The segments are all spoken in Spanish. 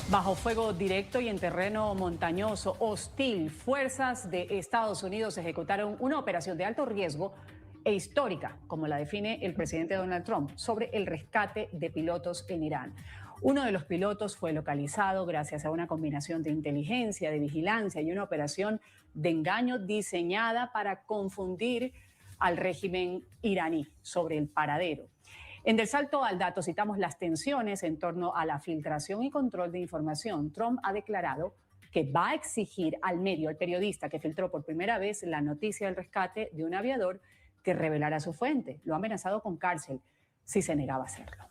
Bajo fuego directo y en terreno montañoso hostil, fuerzas de Estados Unidos ejecutaron una operación de alto riesgo e histórica, como la define el presidente Donald Trump, sobre el rescate de pilotos en Irán. Uno de los pilotos fue localizado gracias a una combinación de inteligencia, de vigilancia y una operación de engaño diseñada para confundir al régimen iraní sobre el paradero. En Del Salto al Dato citamos las tensiones en torno a la filtración y control de información. Trump ha declarado que va a exigir al medio, al periodista que filtró por primera vez la noticia del rescate de un aviador, que revelara su fuente. Lo ha amenazado con cárcel si se negaba a hacerlo.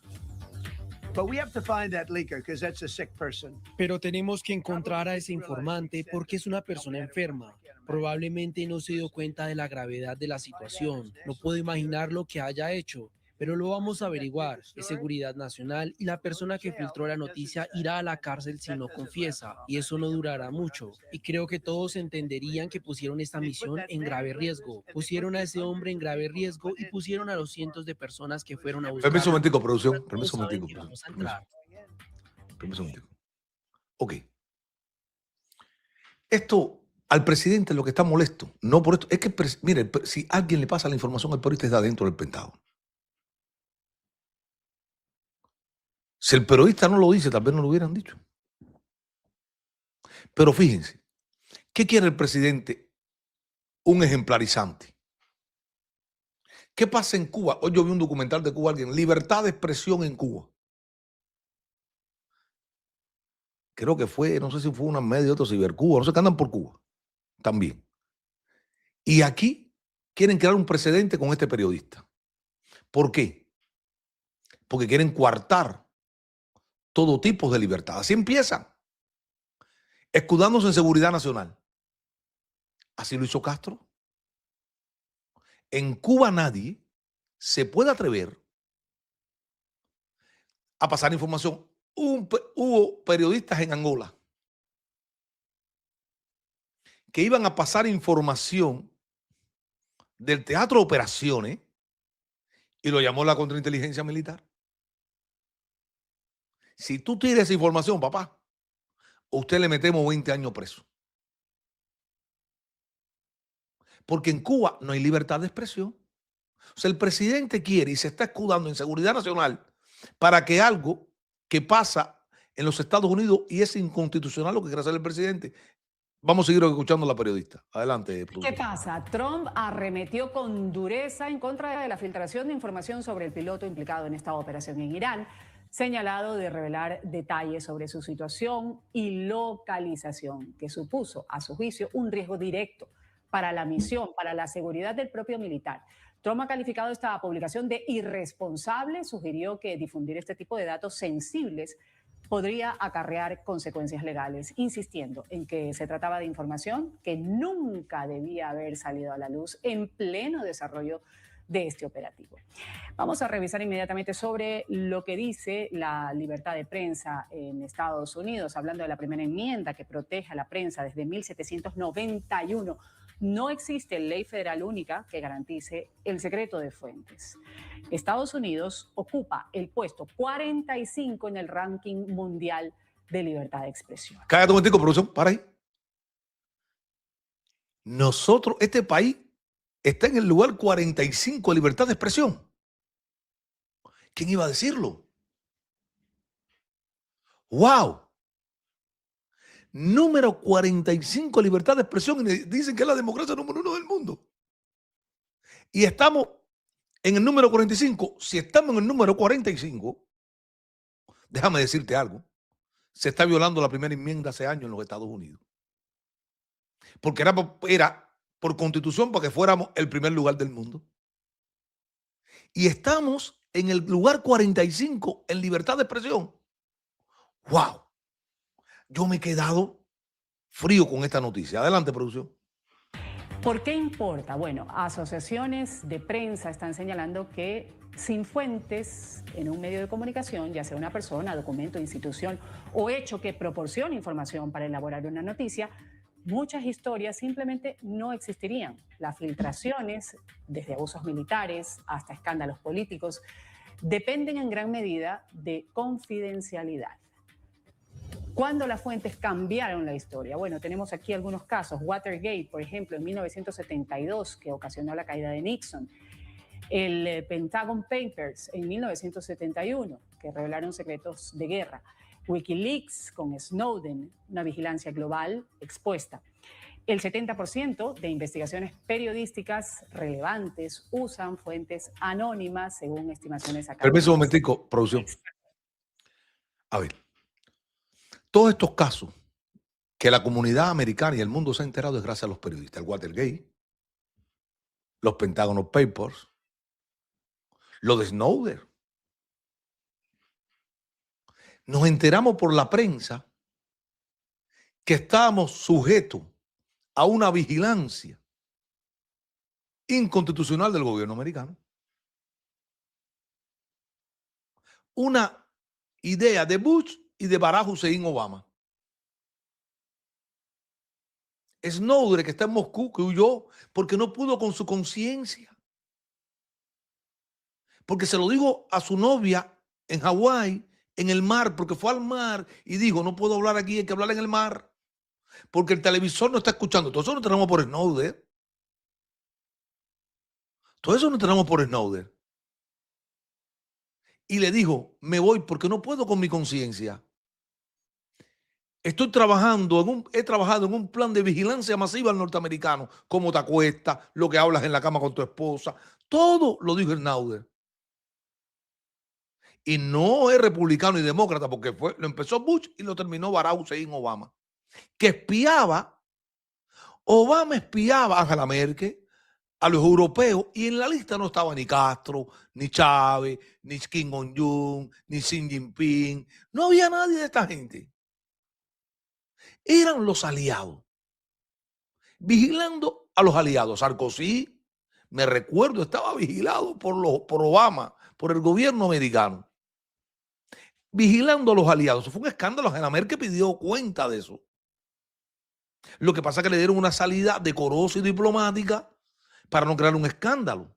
Pero tenemos que encontrar a ese informante porque es una persona enferma. Probablemente no se dio cuenta de la gravedad de la situación. No puedo imaginar lo que haya hecho, pero lo vamos a averiguar. Es seguridad nacional y la persona que filtró la noticia irá a la cárcel si no confiesa, y eso no durará mucho. Y creo que todos entenderían que pusieron esta misión en grave riesgo. Pusieron a ese hombre en grave riesgo y pusieron a los cientos de personas que fueron a Permiso un buscarlo. momentico, producción. Ahora todos Permiso un saben momentico, que producción. vamos a entrar. Permiso un momentico. Ok. Esto, al presidente lo que está molesto, no por esto, es que, mire, si alguien le pasa la información al periodista está dentro del Pentágono. Si el periodista no lo dice, tal vez no lo hubieran dicho. Pero fíjense, ¿qué quiere el presidente? Un ejemplarizante. ¿Qué pasa en Cuba? Hoy yo vi un documental de Cuba, alguien, libertad de expresión en Cuba. Creo que fue, no sé si fue una media de otro Cibercuba, no sé, que andan por Cuba también. Y aquí quieren crear un precedente con este periodista. ¿Por qué? Porque quieren coartar todo tipo de libertad. Así empiezan, escudándose en seguridad nacional. Así lo hizo Castro. En Cuba nadie se puede atrever a pasar información. Hubo periodistas en Angola que iban a pasar información del teatro de operaciones y lo llamó la contrainteligencia militar. Si tú tienes esa información, papá, a usted le metemos 20 años preso. Porque en Cuba no hay libertad de expresión. O sea, el presidente quiere y se está escudando en seguridad nacional para que algo que pasa en los Estados Unidos y es inconstitucional lo que quiere hacer el presidente. Vamos a seguir escuchando a la periodista. Adelante, ¿Qué productor. pasa? Trump arremetió con dureza en contra de la filtración de información sobre el piloto implicado en esta operación en Irán, señalado de revelar detalles sobre su situación y localización, que supuso, a su juicio, un riesgo directo para la misión, para la seguridad del propio militar. Trump ha calificado esta publicación de irresponsable, sugirió que difundir este tipo de datos sensibles podría acarrear consecuencias legales, insistiendo en que se trataba de información que nunca debía haber salido a la luz en pleno desarrollo de este operativo. Vamos a revisar inmediatamente sobre lo que dice la libertad de prensa en Estados Unidos, hablando de la primera enmienda que protege a la prensa desde 1791. No existe ley federal única que garantice el secreto de fuentes. Estados Unidos ocupa el puesto 45 en el ranking mundial de libertad de expresión. Cállate un momentico, producción, para ahí. Nosotros, este país, está en el lugar 45 de libertad de expresión. ¿Quién iba a decirlo? ¡Wow! Número 45, libertad de expresión. Y dicen que es la democracia número 1 del mundo. Y estamos en el número 45. Si estamos en el número 45, déjame decirte algo. Se está violando la primera enmienda hace años en los Estados Unidos. Porque era por constitución para que fuéramos el primer lugar del mundo. Y estamos en el lugar 45 en libertad de expresión. ¡Wow! Yo me he quedado frío con esta noticia. Adelante, producción. ¿Por qué importa? Bueno, asociaciones de prensa están señalando que sin fuentes en un medio de comunicación, ya sea una persona, documento, institución o hecho que proporcione información para elaborar una noticia, muchas historias simplemente no existirían. Las filtraciones, desde abusos militares hasta escándalos políticos, dependen en gran medida de confidencialidad. ¿Cuándo las fuentes cambiaron la historia? Bueno, tenemos aquí algunos casos. Watergate, por ejemplo, en 1972, que ocasionó la caída de Nixon. El Pentagon Papers en 1971, que revelaron secretos de guerra. Wikileaks con Snowden, una vigilancia global expuesta. El 70% de investigaciones periodísticas relevantes usan fuentes anónimas, según estimaciones académicas. Permiso un momentico, producción. A ver, todos estos casos que la comunidad americana y el mundo se ha enterado es gracias a los periodistas. El Watergate, los Pentagon Papers, lo de Snowden. Nos enteramos por la prensa que estábamos sujetos a una vigilancia inconstitucional del gobierno americano. Una idea de Bush y de Barack Hussein Obama. Snowden, que está en Moscú, que huyó porque no pudo con su conciencia. Porque se lo dijo a su novia en Hawái, en el mar, porque fue al mar y dijo, no puedo hablar aquí, hay que hablar en el mar. Porque el televisor no está escuchando. Todo eso no tenemos por Snowden. Todo eso no tenemos por Snowden. Y le dijo, me voy porque no puedo con mi conciencia. He trabajado en un plan de vigilancia masiva al norteamericano. Cómo te acuestas, lo que hablas en la cama con tu esposa. Todo lo dijo Snowden. Y no es republicano y demócrata, porque lo empezó Bush y lo terminó Barack Hussein Obama. Que espiaba, Obama espiaba a Angela Merkel, a los europeos, y en la lista no estaba ni Castro, ni Chávez, ni Kim Jong-un, ni Xi Jinping. No había nadie de esta gente. Eran los aliados, vigilando a los aliados. Sarkozy, me recuerdo, estaba vigilado por Obama, por el gobierno americano, vigilando a los aliados. Eso fue un escándalo. Angela Merkel pidió cuenta de eso. Lo que pasa es que le dieron una salida decorosa y diplomática para no crear un escándalo.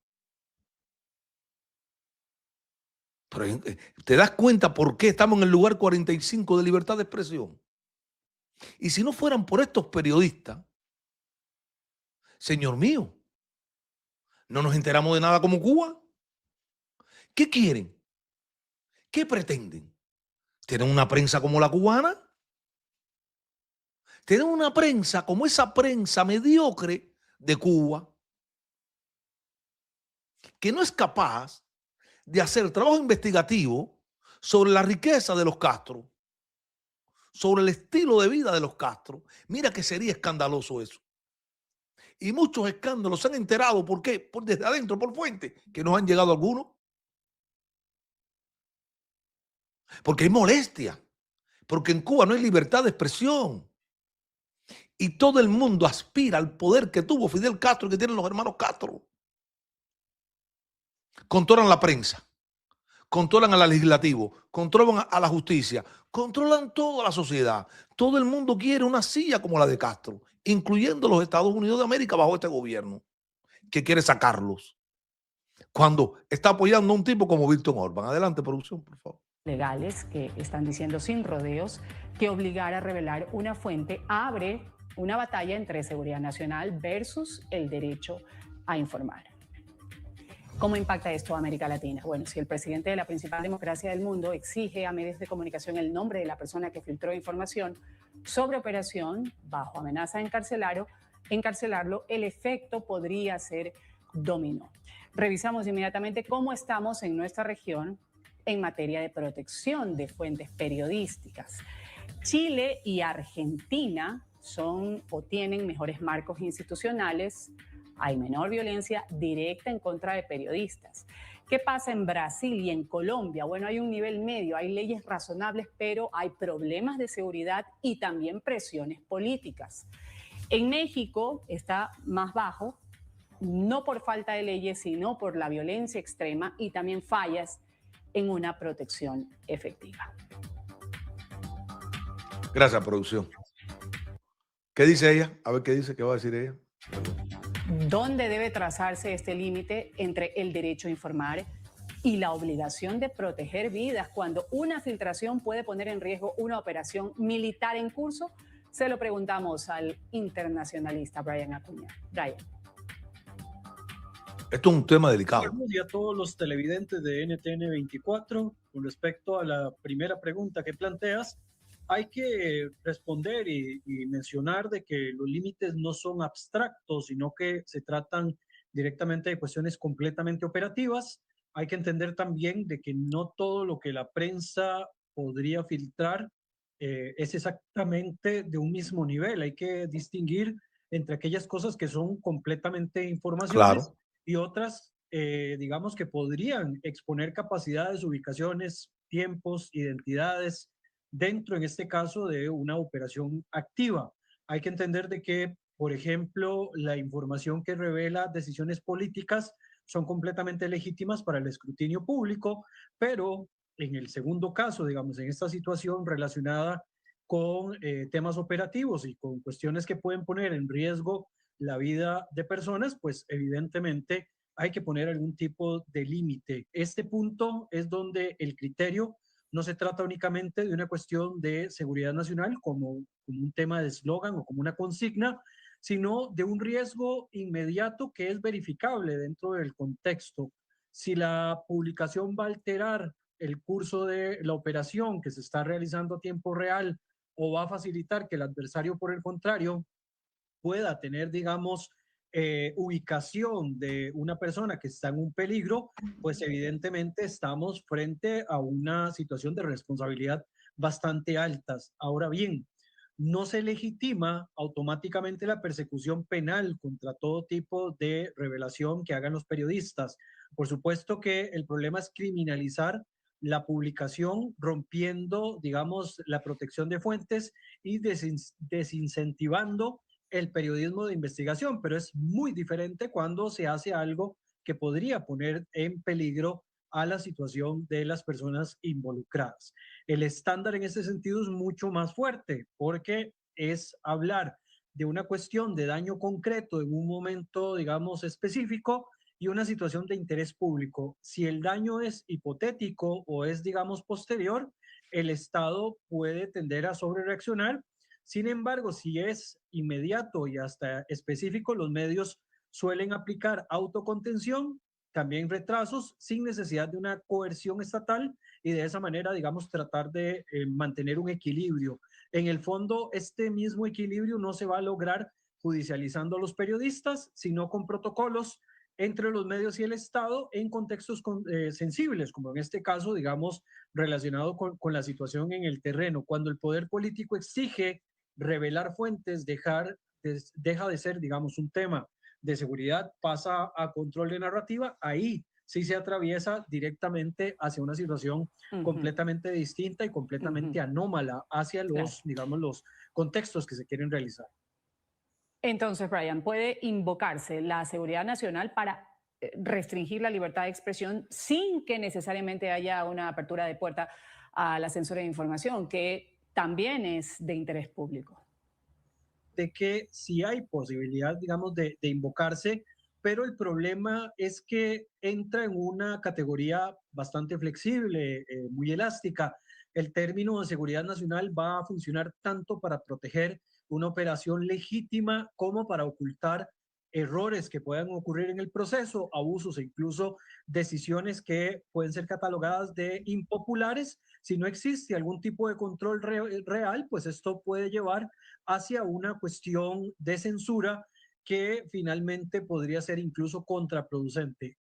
Pero te das cuenta por qué estamos en el lugar 45 de libertad de expresión. Y si no fueran por estos periodistas, señor mío, no nos enteramos de nada como Cuba. ¿Qué quieren? ¿Qué pretenden? ¿Tienen una prensa como la cubana? ¿Tienen una prensa como esa prensa mediocre de Cuba, que no es capaz de hacer trabajo investigativo sobre la riqueza de los Castro, sobre el estilo de vida de los Castro? Mira que sería escandaloso eso. Y muchos escándalos se han enterado. ¿Por qué? Desde adentro, por fuentes, que nos han llegado algunos. Porque hay molestia. Porque en Cuba no hay libertad de expresión. Y todo el mundo aspira al poder que tuvo Fidel Castro y que tienen los hermanos Castro. Controlan la prensa, controlan al legislativo, controlan a la justicia, controlan toda la sociedad. Todo el mundo quiere una silla como la de Castro, incluyendo los Estados Unidos de América bajo este gobierno, que quiere sacarlos, cuando está apoyando a un tipo como Víctor Orbán. Adelante, producción, por favor. Legales que están diciendo sin rodeos que obligar a revelar una fuente abre una batalla entre seguridad nacional versus el derecho a informar. ¿Cómo impacta esto a América Latina? Bueno, si el presidente de la principal democracia del mundo exige a medios de comunicación el nombre de la persona que filtró información sobre operación bajo amenaza de encarcelarlo, el efecto podría ser dominó. Revisamos inmediatamente cómo estamos en nuestra región en materia de protección de fuentes periodísticas. Chile y Argentina son o tienen mejores marcos institucionales. Hay menor violencia directa en contra de periodistas. ¿Qué pasa en Brasil y en Colombia? Bueno, hay un nivel medio, hay leyes razonables, pero hay problemas de seguridad y también presiones políticas. En México está más bajo, no por falta de leyes, sino por la violencia extrema y también fallas en una protección efectiva. Gracias, producción. ¿Qué dice ella? A ver qué dice, qué va a decir ella. ¿Dónde debe trazarse este límite entre el derecho a informar y la obligación de proteger vidas cuando una filtración puede poner en riesgo una operación militar en curso? Se lo preguntamos al internacionalista Brian Acuña. Brian. Esto es un tema delicado. Buenos días a todos los televidentes de NTN 24. Con respecto a la primera pregunta que planteas, hay que responder y mencionar de que los límites no son abstractos, sino que se tratan directamente de cuestiones completamente operativas. Hay que entender también de que no todo lo que la prensa podría filtrar es exactamente de un mismo nivel. Hay que distinguir entre aquellas cosas que son completamente informaciones, Claro, y otras, digamos, que podrían exponer capacidades, ubicaciones, tiempos, identidades dentro, en este caso, de una operación activa. Hay que entender de que, por ejemplo, la información que revela decisiones políticas son completamente legítimas para el escrutinio público, pero en el segundo caso, digamos, en esta situación relacionada con temas operativos y con cuestiones que pueden poner en riesgo la vida de personas, pues evidentemente hay que poner algún tipo de límite. Este punto es donde el criterio no se trata únicamente de una cuestión de seguridad nacional como un tema de eslogan o como una consigna, sino de un riesgo inmediato que es verificable dentro del contexto. Si la publicación va a alterar el curso de la operación que se está realizando a tiempo real o va a facilitar que el adversario, por el contrario, pueda tener, digamos, ubicación de una persona que está en un peligro, pues evidentemente estamos frente a una situación de responsabilidad bastante altas. Ahora bien, no se legitima automáticamente la persecución penal contra todo tipo de revelación que hagan los periodistas. Por supuesto que el problema es criminalizar la publicación, rompiendo, digamos, la protección de fuentes y desincentivando el periodismo de investigación, pero es muy diferente cuando se hace algo que podría poner en peligro a la situación de las personas involucradas. El estándar en ese sentido es mucho más fuerte porque es hablar de una cuestión de daño concreto en un momento, digamos, específico y una situación de interés público. Si el daño es hipotético o es, digamos, posterior, el Estado puede tender a sobrereaccionar. Sin embargo, si es inmediato y hasta específico, los medios suelen aplicar autocontención, también retrasos, sin necesidad de una coerción estatal y de esa manera, digamos, tratar de mantener un equilibrio. En el fondo, este mismo equilibrio no se va a lograr judicializando a los periodistas, sino con protocolos entre los medios y el Estado en contextos sensibles, como en este caso, digamos, relacionado con la situación en el terreno. Cuando el poder político exige revelar fuentes, deja de ser, digamos, un tema de seguridad, pasa a control de narrativa, ahí sí se atraviesa directamente hacia una situación completamente distinta y completamente anómala hacia los, digamos, los contextos que se quieren realizar. Entonces, Brian, ¿puede invocarse la seguridad nacional para restringir la libertad de expresión sin que necesariamente haya una apertura de puerta a la censura de información, que también es de interés público? De que sí hay posibilidad, digamos, de invocarse, pero el problema es que entra en una categoría bastante flexible, muy elástica. El término de seguridad nacional va a funcionar tanto para proteger una operación legítima como para ocultar errores que puedan ocurrir en el proceso, abusos e incluso decisiones que pueden ser catalogadas de impopulares. Si no existe algún tipo de control real, pues esto puede llevar hacia una cuestión de censura que finalmente podría ser incluso contraproducente.